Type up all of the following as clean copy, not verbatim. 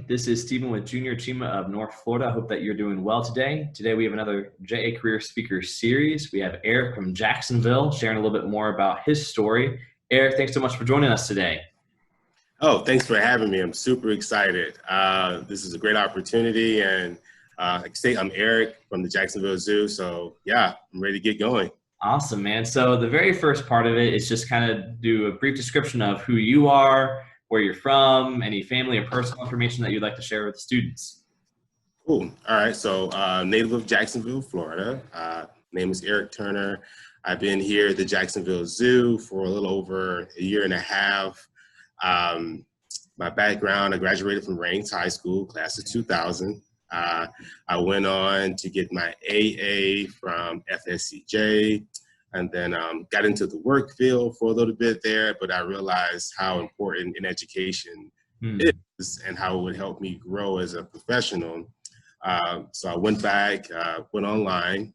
This is Stephen with Junior Chima of North Florida. I hope that you're doing well today. Today we have another JA Career Speaker Series. We have Eric from Jacksonville sharing a little bit more about his story. Eric, thanks so much for joining us today. Oh, thanks for having me. I'm super excited. This is a great opportunity, and like I say, I'm Eric from the Jacksonville Zoo. So yeah, I'm ready to get going. Awesome, man. So the very first part of it is just kind of do a brief description of who you are, where you're from, any family or personal information that you'd like to share with the students. Cool. All right. So native of Jacksonville, Florida. Name is Eric Turner. I've been here at the Jacksonville Zoo for a little over a year and a half. My background, I graduated from Raines High School, class of 2000. I went on to get my AA from FSCJ, and then got into the work field for a little bit there, but I realized how important an education is and how it would help me grow as a professional. So I went back, went online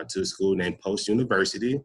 to a school named Post University,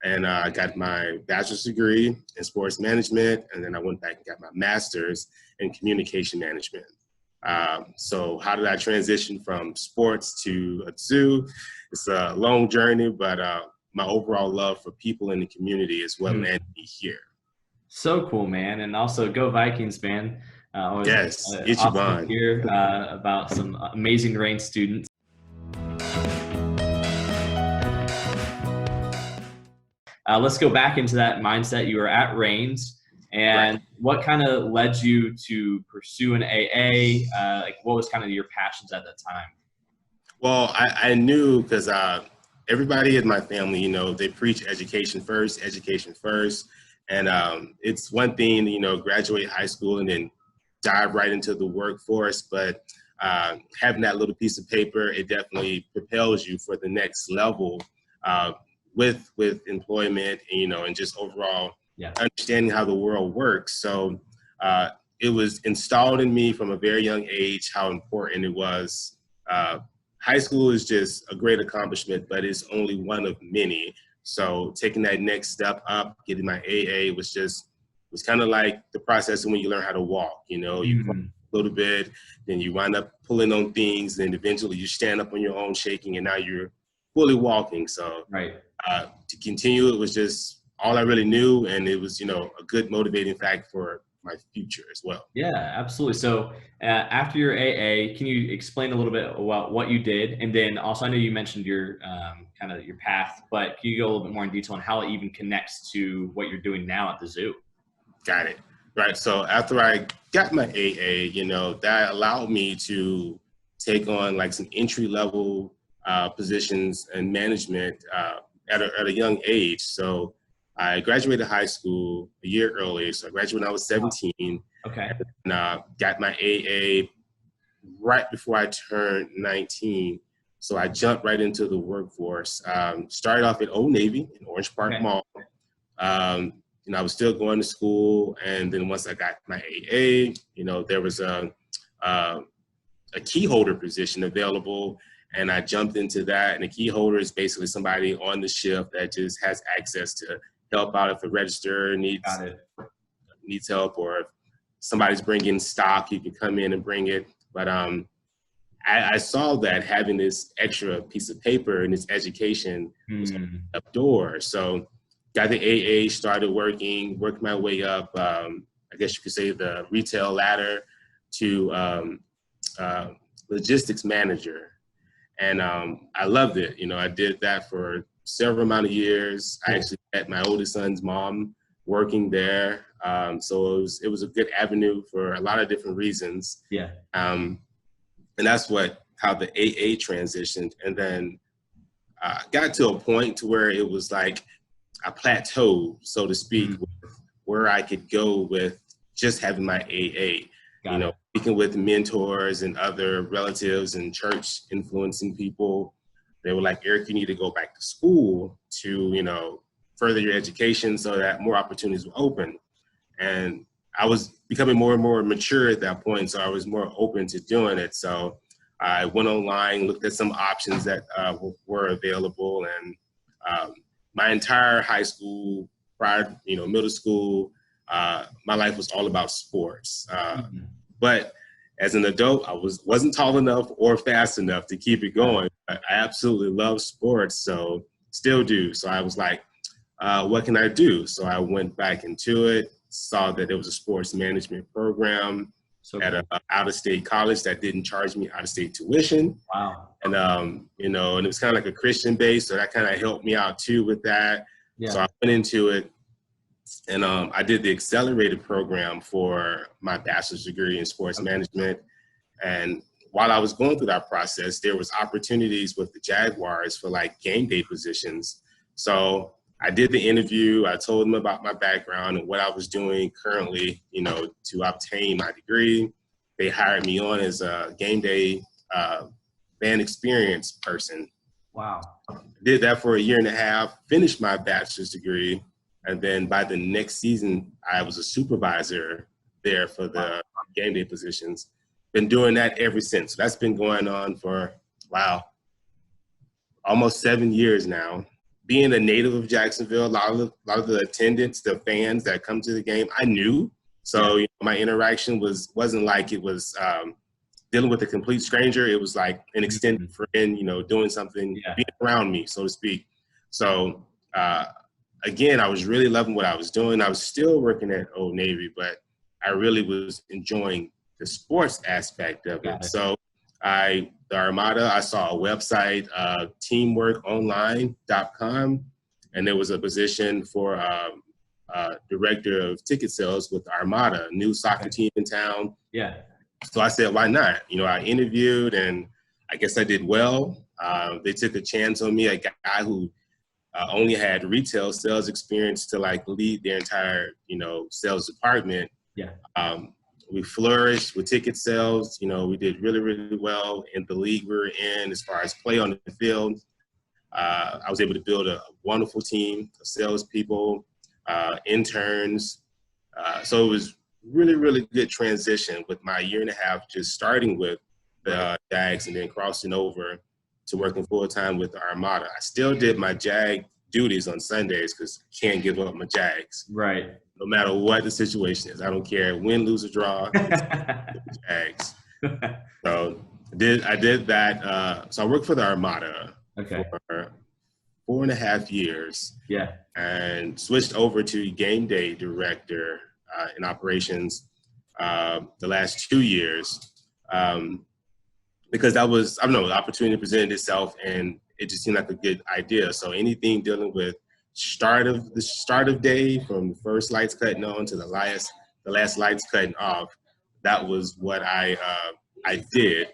and I got my bachelor's degree in sports management, and then I went back and got my master's in communication management. So how did I transition from sports to a zoo? It's a long journey, but my overall love for people in the community is what landed me here. So cool, man. And also go Vikings, man. Yes, get you awesome to bond. hear about some amazing Rain students. Let's go back into that mindset. You were at Rains, and what kind of led you to pursue an AA? Like, what was kind of your passions at that time? Well, I knew because everybody in my family, they preach education first. And it's one thing, graduate high school and then dive right into the workforce. But having that little piece of paper, it definitely propels you for the next level with employment, and just overall understanding how the world works. So it was installed in me from a very young age how important it was. High school is just a great accomplishment, but it's only one of many. So taking that next step up, getting my AA was kind of like the process of when you learn how to walk. You crawl a little bit, then you wind up pulling on things, then eventually you stand up on your own shaking, and now you're fully walking. So to continue, it was just all I really knew, and it was a good motivating fact for my future as well. Yeah, absolutely. So after your AA, can you explain a little bit about what you did? And then also, I know you mentioned your kind of your path, but can you go a little bit more in detail on how it even connects to what you're doing now at the zoo? Got it. Right. So after I got my AA, that allowed me to take on like some entry level positions and management at a young age. So I graduated high school a year early. So I graduated when I was 17. Okay. And got my AA right before I turned 19. So I jumped right into the workforce. Started off at Old Navy in Orange Park Mall. I was still going to school. And then once I got my AA, there was a key holder position available. And I jumped into that. And a key holder is basically somebody on the shift that just has access to help out if a register needs help, or if somebody's bringing stock, you can come in and bring it. But I saw that having this extra piece of paper and this education was up doors. So got the AA, started worked my way up, I guess you could say the retail ladder to logistics manager. And I loved it. I did that for several amount of years. I actually met my oldest son's mom working there. So it was a good avenue for a lot of different reasons. Yeah. And that's how the AA transitioned. And then got to a point to where it was like a plateau, so to speak, where I could go with just having my AA. Speaking with mentors and other relatives and church influencing people, they were like, Eric, you need to go back to school to, further your education so that more opportunities will open. And I was becoming more and more mature at that point, so I was more open to doing it. So I went online, looked at some options that were available, and my entire high school, middle school, my life was all about sports. But as an adult, I wasn't tall enough or fast enough to keep it going. I absolutely love sports, so still do. So I was like, what can I do? So I went back into it, saw that there was a sports management program at an out-of-state college that didn't charge me out-of-state tuition. Wow. And, you know, and it was kind of like a Christian base, so that kind of helped me out too with that. Yeah. So I went into it, and I did the accelerated program for my bachelor's degree in sports management. And while I was going through that process, there was opportunities with the Jaguars for like game day positions. So I did the interview. I told them about my background and what I was doing currently, you know, to obtain my degree. They hired me on as a game day fan experience person. Wow. Did that for a year and a half, finished my bachelor's degree. And then by the next season, I was a supervisor there for the game day positions. Been doing that ever since. So that's been going on for, wow, almost 7 years now. Being a native of Jacksonville, a lot of the attendants, the fans that come to the game, I knew. So you know, my interaction wasn't like it was dealing with a complete stranger. It was like an extended friend, you know, doing something, being around me, so to speak. So again, I was really loving what I was doing. I was still working at Old Navy, but I really was enjoying the sports aspect of it. So the Armada, I saw a website, teamworkonline.com, and there was a position for director of ticket sales with the Armada, new soccer team in town. Yeah. So I said, why not? You know, I interviewed, and I guess I did well. They took a chance on me, a guy who only had retail sales experience to like lead their entire, you know, sales department. Yeah. We flourished with ticket sales. You know, we did really, really well in the league we were in as far as play on the field. I was able to build a wonderful team of salespeople, interns. So it was really, really good transition with my year and a half, just starting with the Jags and then crossing over to working full-time with the Armada. I still did my Jag duties on Sundays because I can't give up my Jags. Right. No matter what the situation is. I don't care, win, lose, or draw, it's Jags. So I did that. So I worked for the Armada for 4.5 years. Yeah. And switched over to game day director in operations the last 2 years. Because that was, I don't know, the opportunity presented itself and it just seemed like a good idea. So anything dealing with the start of day, from the first lights cutting on to the last lights cutting off, that was what I did.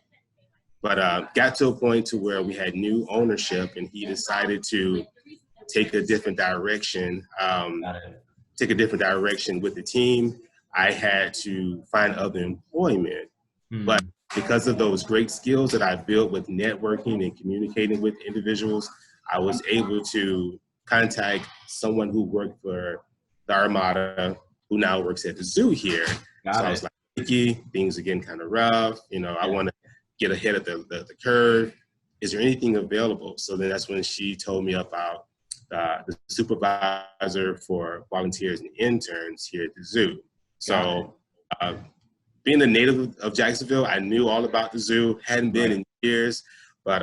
But got to a point to where we had new ownership and he decided to take a different direction, with the team. I had to find other employment. But because of those great skills that I built with networking and communicating with individuals, I was able to contact someone who worked for the Armada, who now works at the zoo here. I was like, Nikki, things are getting kind of rough. You know, I want to get ahead of the curve. Is there anything available? So then that's when she told me about the supervisor for volunteers and interns here at the zoo. So being a native of Jacksonville, I knew all about the zoo, hadn't been in years, but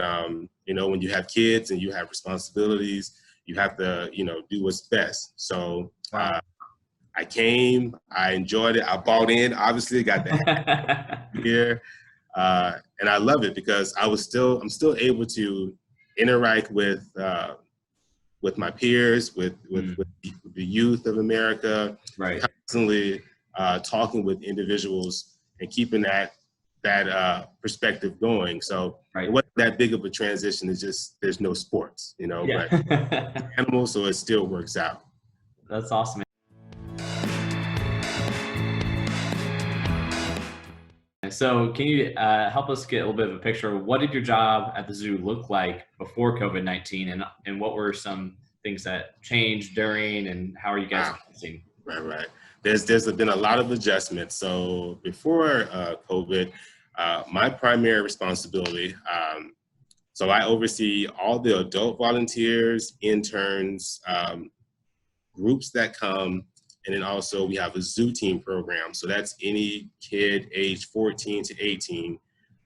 you know, when you have kids and you have responsibilities, you have to, you know, do what's best. So I came, I enjoyed it, I bought in, obviously got that here, and I love it because I'm still able to interact with my peers, with the youth of America, constantly talking with individuals and keeping that perspective going. So it wasn't that big of a transition. It's just there's no sports, you know, but animals, so it still works out. That's awesome. So can you help us get a little bit of a picture of what did your job at the zoo look like before COVID-19, and what were some things that changed during, and how are you guys adjusting? Right. There's been a lot of adjustments. So before COVID, my primary responsibility, so I oversee all the adult volunteers, interns, groups that come, And then also we have a zoo team program. So that's any kid age 14 to 18.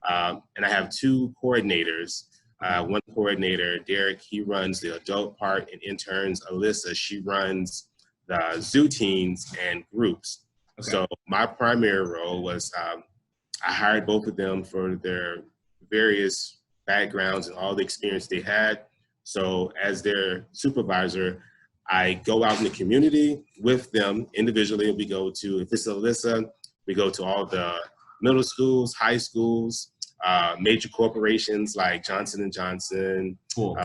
And I have two coordinators. One coordinator, Derek, he runs the adult part, and interns, Alyssa, she runs the zoo teams and groups. Okay. So my primary role was I hired both of them for their various backgrounds and all the experience they had. So as their supervisor, I go out in the community with them individually. We go to, if it's Alyssa, we go to all the middle schools, high schools, major corporations like Johnson & Johnson, cool.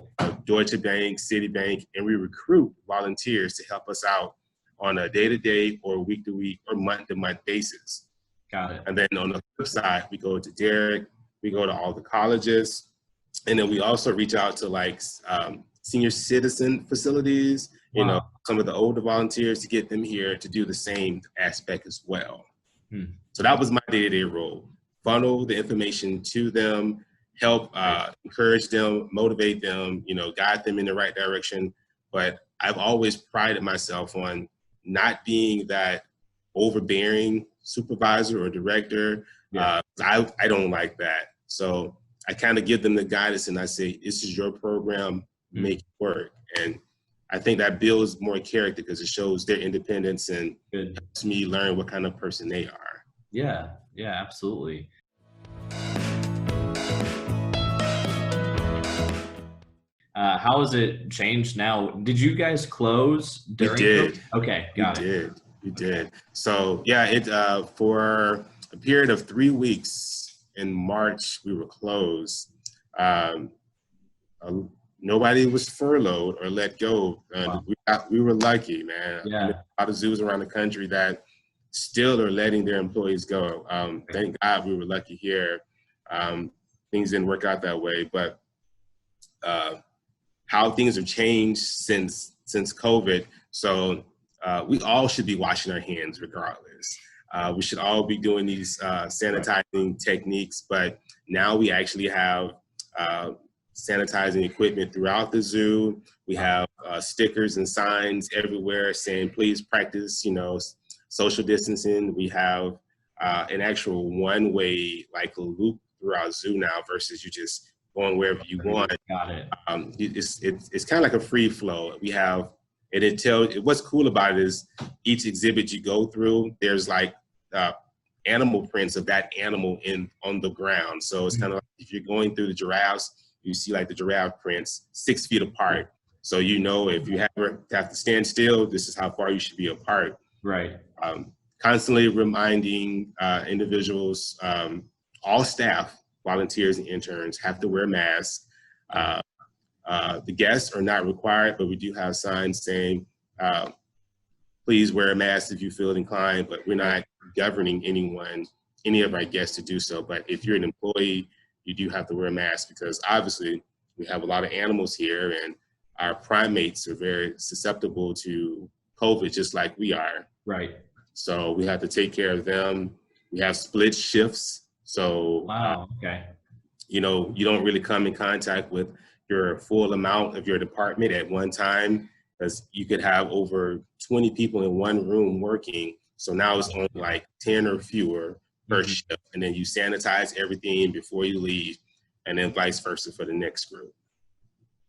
Deutsche Bank, Citibank, and we recruit volunteers to help us out on a day-to-day or week-to-week or month-to-month basis. Got it. And then on the flip side, we go to Derek, we go to all the colleges, and then we also reach out to like senior citizen facilities, you know, some of the older volunteers to get them here to do the same aspect as well. So that was my day-to-day role. Funnel the information to them, help encourage them, motivate them, you know, guide them in the right direction. But I've always prided myself on not being that overbearing supervisor or director. I don't like that. So I kind of give them the guidance and I say, this is your program, make it work. And I think that builds more character because it shows their independence and helps me learn what kind of person they are. Yeah, absolutely. How has it changed now? Did you guys close during? We did. Okay, got it. We did. So yeah, it for a period of 3 weeks in March, we were closed. Nobody was furloughed or let go. We were lucky, man. Yeah. A lot of zoos around the country that still are letting their employees go. Thank God we were lucky here. Things didn't work out that way, but how things have changed since COVID. So we all should be washing our hands regardless. We should all be doing these sanitizing techniques, but now we actually have sanitizing equipment throughout the zoo. We have stickers and signs everywhere saying, please practice, you know, social distancing. We have an actual one-way, like a loop through our zoo now versus you just going wherever you want. Got it. It's kind of like a free flow. We have, and what's cool about it is each exhibit you go through, there's like animal prints of that animal on the ground. So it's kind of like if you're going through the giraffes, you see like the giraffe prints 6 feet apart. So you know if you have to stand still, this is how far you should be apart. Right. Constantly reminding individuals, all staff, volunteers and interns have to wear masks. The guests are not required, but we do have signs saying, please wear a mask if you feel inclined, but we're not governing any of our guests to do so. But if you're an employee, you do have to wear a mask because obviously we have a lot of animals here and our primates are very susceptible to COVID just like we are. Right. So we have to take care of them. We have split shifts. So, okay. You know, you don't really come in contact with your full amount of your department at one time because you could have over 20 people in one room working. So now it's only like 10 or fewer per shift. And then you sanitize everything before you leave and then vice versa for the next group.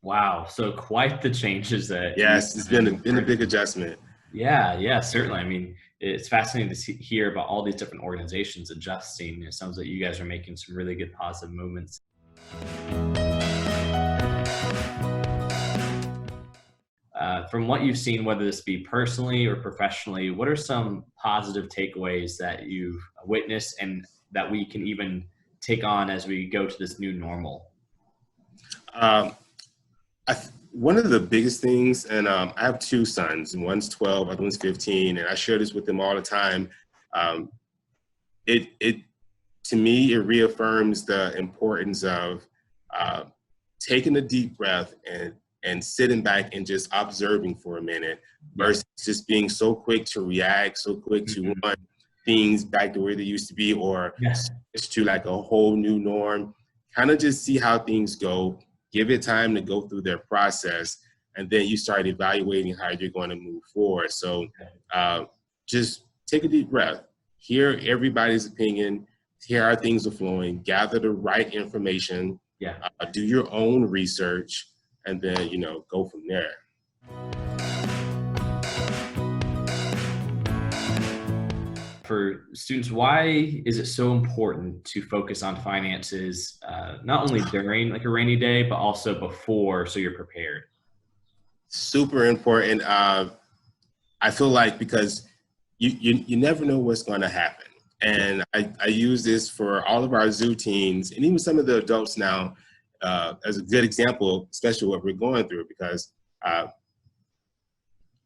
Wow. So quite the changes that. Yes, it's been a big adjustment. Yeah, certainly. I mean, it's fascinating to hear about all these different organizations adjusting. It sounds like you guys are making some really good positive movements. From what you've seen, whether this be personally or professionally, what are some positive takeaways that you've witnessed and that we can even take on as we go to this new normal? One of the biggest things, and I have two sons, and one's 12, other one's 15, and I share this with them all the time. To me, it reaffirms the importance of taking a deep breath and sitting back and just observing for a minute versus just being so quick to react, so quick to want things back to where they used to be or switch to like a whole new norm. Kind of just see how things go, give it time to go through their process. and then you start evaluating how you're going to move forward. So just take a deep breath, hear everybody's opinion, hear how things are flowing, gather the right information, do your own research, and then, you know, go from there. For students, why is it so important to focus on finances, not only during like a rainy day, but also before, so you're prepared? Super important. I feel like because you never know what's going to happen. And I use this for all of our zoo teams and even some of the adults now as a good example, especially what we're going through, because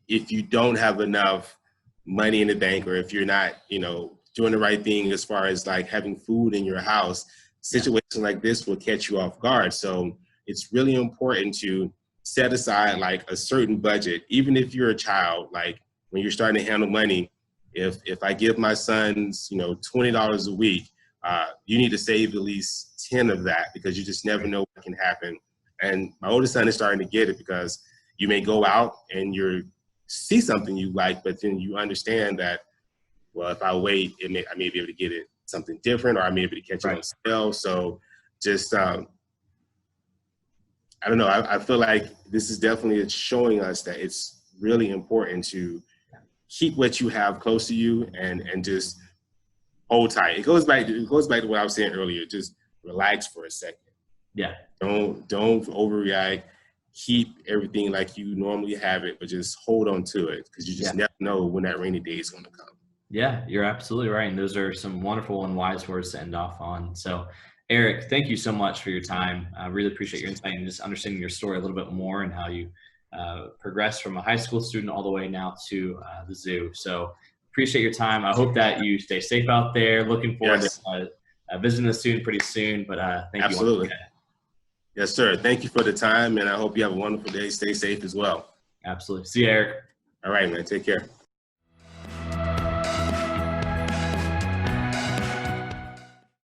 if you don't have enough money in the bank, or if you're not, you know, doing the right thing as far as like having food in your house, situations like this will catch you off guard. So it's really important to set aside like a certain budget, even if you're a child. Like when you're starting to handle money, if I give my sons, you know, $20 a week, you need to save at least 10 of that, because you just never know what can happen. And my oldest son is starting to get it, because you may go out and you see something you like, but then you understand that, well, if I wait, I may be able to get it something different, or I may be able to catch it on sale. So just, I don't know, I feel like this is definitely showing us that it's really important to keep what you have close to you and just hold tight. It goes back to what I was saying earlier. Just relax for a second. Yeah. Don't overreact. Keep everything like you normally have it, but just hold on to it, because you just never know when that rainy day is going to come. Yeah, you're absolutely right. And those are some wonderful and wise words to end off on. So, Eric, thank you so much for your time. I really appreciate your insight and just understanding your story a little bit more, and how you progressed from a high school student all the way now to the zoo. So appreciate your time. I hope that you stay safe out there. Looking forward to visiting the student pretty soon, but thank you. Absolutely. Yes, sir. Thank you for the time, and I hope you have a wonderful day. Stay safe as well. Absolutely. See you, Eric. All right, man. Take care.